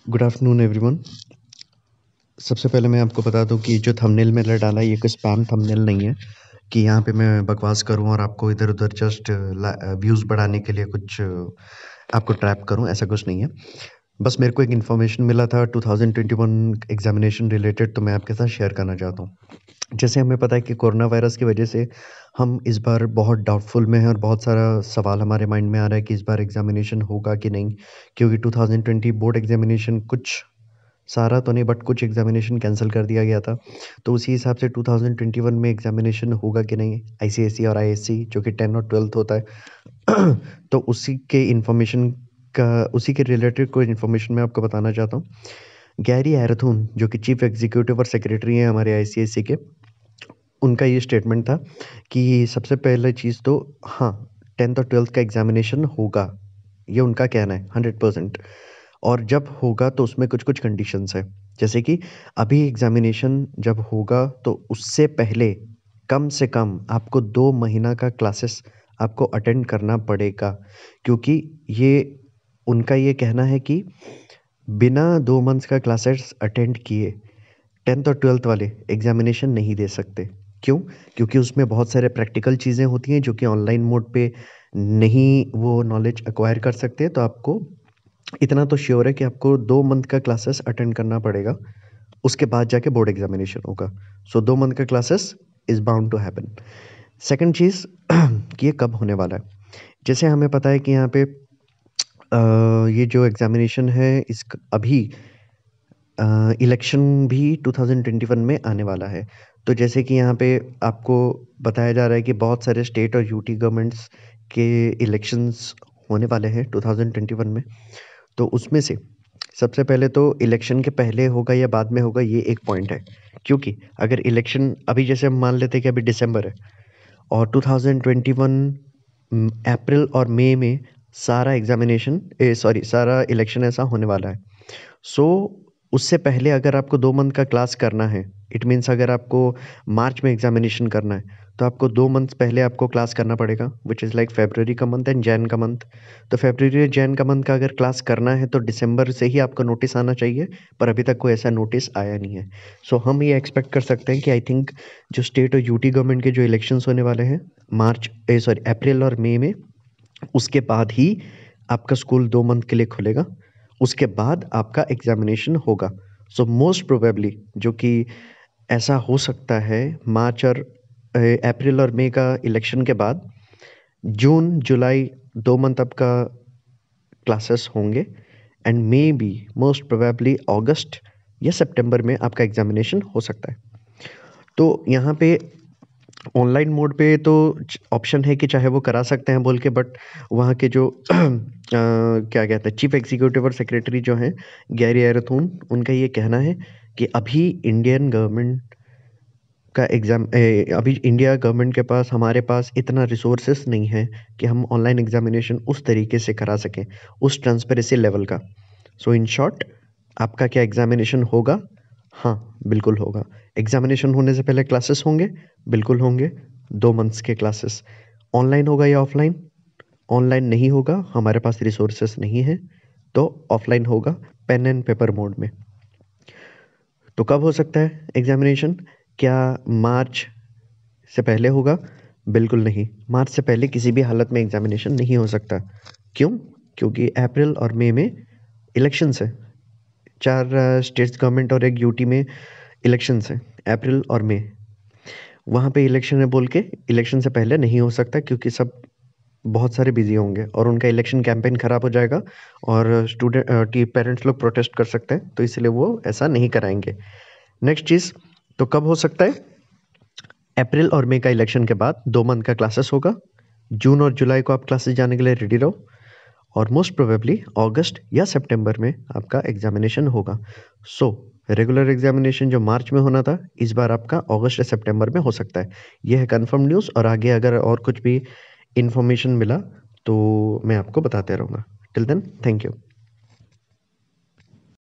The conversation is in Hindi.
Good afternoon everyone. सबसे पहले मैं आपको बता दूं कि जो थंबनेल मैंने डाला है ये कोई स्पैम थंबनेल नहीं है कि यहाँ पे मैं बकवास करूँ और आपको इधर-उधर जस्ट व्यूज़ बढ़ाने के लिए कुछ आपको ट्रैप करूँ, ऐसा कुछ नहीं है। बस मेरे को एक इन्फॉर्मेशन मिला था 2021 एग्ज़ामिनेशन रिलेटेड, तो मैं आपके साथ शेयर करना चाहता हूँ। जैसे हमें पता है कि कोरोना वायरस की वजह से हम इस बार बहुत डाउटफुल में हैं और बहुत सारा सवाल हमारे माइंड में आ रहा है कि इस बार एग्ज़ामिनेशन होगा कि नहीं, क्योंकि 2020 बोर्ड एग्ज़ामिनेशन कुछ सारा तो नहीं बट कुछ एग्ज़ामिनेशन कैंसल कर दिया गया था। तो उसी हिसाब से 2021 में एग्ज़ामिनेशन होगा कि नहीं, आईसीएसई और आईएससी जो कि 10 और 12th होता है। तो उसी के रिलेटेड कोई इन्फॉर्मेशन मैं आपको बताना चाहता हूँ। गैरी एराथून जो कि चीफ एग्जीक्यूटिव और सेक्रेटरी हैं हमारे आईसीएसई के, उनका ये स्टेटमेंट था कि सबसे पहले चीज़ तो हाँ, 10th और 12th का एग्ज़ामिनेशन होगा, ये उनका कहना है 100%। और जब होगा तो उसमें कुछ-कुछ कंडीशंस हैं। जैसे कि अभी एग्ज़ामिनेशन जब होगा तो उससे पहले कम से कम आपको 2 महीना का क्लासेस आपको अटेंड करना पड़ेगा, क्योंकि ये उनका ये कहना है कि बिना 2 मंथ्स का क्लासेस अटेंड किए 10th और 12th वाले एग्ज़ामिनेशन नहीं दे सकते। क्यों? क्योंकि उसमें बहुत सारे प्रैक्टिकल चीज़ें होती हैं जो कि ऑनलाइन मोड पे नहीं वो नॉलेज एक्वायर कर सकते। तो आपको इतना तो श्योर है कि आपको 2 मंथ का क्लासेस अटेंड करना पड़ेगा, उसके बाद जाके बोर्ड एग्ज़ामिनेशन होगा। सो 2 मंथ का classes is bound to happen. Second चीज़ कि ये कब होने वाला है? जैसे हमें पता है कि यहाँ पे ये जो एग्ज़ामिनेशन है अभी इलेक्शन भी 2021 में आने वाला है। तो जैसे कि यहाँ पे आपको बताया जा रहा है कि बहुत सारे स्टेट और यूटी गवर्नमेंट्स के इलेक्शंस होने वाले हैं 2021 में। तो उसमें से सबसे पहले तो इलेक्शन के पहले होगा या बाद में होगा, ये एक पॉइंट है। क्योंकि अगर इलेक्शन अभी जैसे हम मान लेते हैं कि अभी दिसंबर है और 2021 अप्रैल और मई में सारा इलेक्शन ऐसा होने वाला है। सो उससे पहले अगर आपको 2 मंथ का क्लास करना है, इट मीन्स अगर आपको मार्च में एग्ज़ामिनेशन करना है, तो आपको 2 मंथ्स पहले आपको क्लास करना पड़ेगा, व्हिच इज़ लाइक फरवरी का मंथ एंड जैन का मंथ। तो फरवरी और जैन का मंथ का अगर क्लास करना है तो दिसंबर से ही आपको नोटिस आना चाहिए, पर अभी तक कोई ऐसा नोटिस आया नहीं है। सो हम ये एक्सपेक्ट कर सकते हैं कि आई थिंक जो स्टेट और यूटी गवर्नमेंट के जो इलेक्शंस होने वाले हैं अप्रैल और मई में, उसके बाद ही आपका स्कूल 2 मंथ के लिए खुलेगा, उसके बाद आपका एग्ज़ामिनेशन होगा। सो मोस्ट प्रोबेबली जो कि ऐसा हो सकता है मार्च और अप्रैल और मई का इलेक्शन के बाद जून, जुलाई 2 मंथ आपका क्लासेस होंगे and maybe most probably अगस्त या सितंबर में आपका एग्ज़ामिनेशन हो सकता है। तो यहाँ पे ऑनलाइन मोड पे तो ऑप्शन है कि चाहे वो करा सकते हैं बोल के, बट वहाँ के जो क्या कहते हैं चीफ एग्जीक्यूटिव और सेक्रेटरी जो हैं गैरी एराथून, उनका ये कहना है कि अभी इंडिया गवर्नमेंट के पास हमारे पास इतना रिसोर्सेस नहीं है कि हम ऑनलाइन एग्जामिनेशन उस तरीके से करा सकें, उस ट्रांसपेरेंसी लेवल का। सो इन शॉर्ट, आपका क्या एग्जामिनेशन होगा? हाँ, बिल्कुल होगा। एग्जामिनेशन होने से पहले क्लासेस होंगे? बिल्कुल होंगे। 2 मंथ्स के क्लासेस। ऑनलाइन होगा या ऑफलाइन? ऑनलाइन नहीं होगा, हमारे पास रिसोर्सेस नहीं है, तो ऑफलाइन होगा पेन एंड पेपर मोड में। तो कब हो सकता है एग्जामिनेशन? क्या मार्च से पहले होगा? बिल्कुल नहीं, मार्च से पहले किसी भी हालत में एग्जामिनेशन नहीं हो सकता। क्यों? क्योंकि अप्रैल और मई में इलेक्शंस है। 4 स्टेट्स गवर्नमेंट और 1 यूटी में इलेक्शंस हैं, अप्रैल और मई। वहाँ पे इलेक्शन है बोल के इलेक्शन से पहले नहीं हो सकता, क्योंकि सब बहुत सारे बिजी होंगे और उनका इलेक्शन कैंपेन खराब हो जाएगा और पेरेंट्स लोग प्रोटेस्ट कर सकते हैं, तो इसलिए वो ऐसा नहीं कराएंगे। नेक्स्ट चीज़, तो कब हो सकता है? अप्रैल और मई का इलेक्शन के बाद 2 मंथ का क्लासेस होगा। जून और जुलाई को आप क्लासेस जाने के लिए रेडी रहो और मोस्ट प्रोबेबली अगस्त या सितंबर में आपका एग्जामिनेशन होगा। सो रेगुलर एग्जामिनेशन जो मार्च में होना था, इस बार आपका अगस्त या सितंबर में हो सकता है। यह है कंफर्म न्यूज़, और आगे अगर और कुछ भी इन्फॉर्मेशन मिला तो मैं आपको बताते रहूँगा। Till then, thank you.